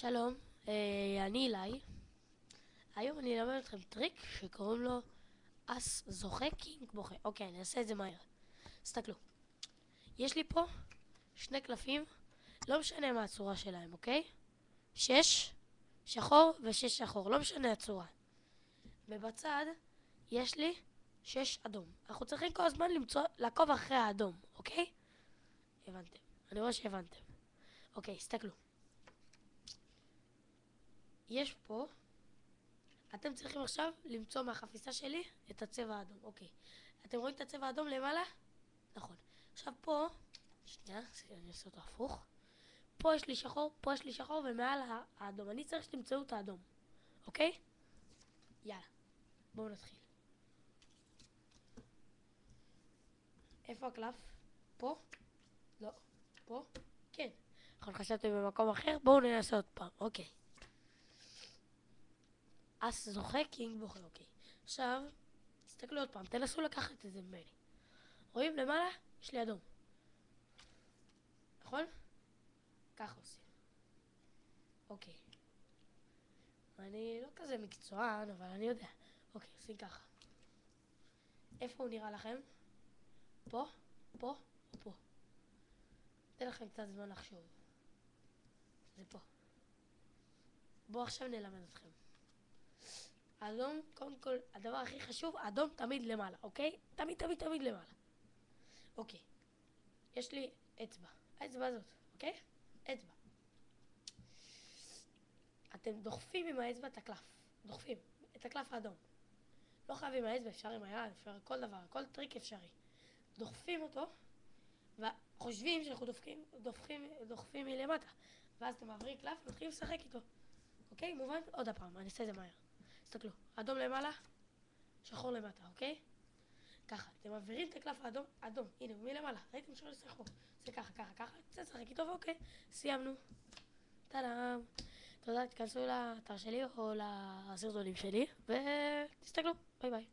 שלום, אני אילי. היום אני אלמד אתכם טריק שקוראים לו אס זוכה קינג בוכה. אוקיי, אני אעשה את זה מהר. תסתכלו, יש לי פה שני קלפים, לא משנה מה הצורה שלהם, אוקיי? 6 שחור ו6 שחור, לא משנה הצורה. ובצד יש לי 6 אדום. אנחנו צריכים כל הזמן לעקוב אחרי האדום, אוקיי? הבנתם. אני רואה שהבנתם. אוקיי, תסתכלו. יש פה, אתם צריכים עכשיו למצוא מהחפיסה שלי את הצבע האדום. אוקיי. אתם רואים את הצבע האדום למעלה? נכון. עכשיו פה, שנייה, אני אעשה אותו הפוך. פה יש לי שחור, פה יש לי שחור, ומעל האדום. אני צריך שתמצאו את האדום. אוקיי? יאללה. בואו נתחיל. איפה הקלף? פה? לא. פה? כן. נכון, חשבתם במקום אחר? בואו ננסה עוד פעם. אוקיי. אס זוכה, קינג בוכה. אוקיי. עכשיו, תסתכלו עוד פעם. תנסו לקחת את זה ממני. רואים למעלה? יש לי אדום. נכון? ככה עושים. אוקיי. אני לא כזה מקצוען, אבל אני יודע. אוקיי, עושים ככה. איפה הוא נראה לכם? פה? פה? או פה? אתן לכם קצת זמן לחשוב. זה פה. בואו עכשיו נלמד אתכם. אדום, קודם כל, הדבר הכי חשוב, אדום תמיד למעלה, אוקיי? תמיד תמיד תמיד למעלה. אוקיי. יש לי אצבע. האצבע הזאת, אוקיי? אצבע. אתם דוחפים עם האצבע את הקלף. דוחפים. את הקלף האדום. לא חייבים עם האצבע, אפשר עם היד, אפשר כל דבר, כל טריק אפשרי. דוחפים אותו, וחושבים שאנחנו דוחפים מלמטה. ואז אתם מעבירים קלף ומתחילים לשחק איתו. אוקיי? מובן? עוד הפעם, אני אעשה את זה מהר. תסתכלו, אדום למעלה, שחור למטה, אוקיי? ככה, אתם מעבירים את הקלף האדום, אדום, הנה, מלמעלה, ראיתם שלא לשחק. זה ככה, ככה, ככה, קצת לשחק איתו, ואוקיי, סיימנו. טאדאם. תודה, תכנסו לאתר שלי או לסרטונים שלי, ותסתכלו, ביי ביי.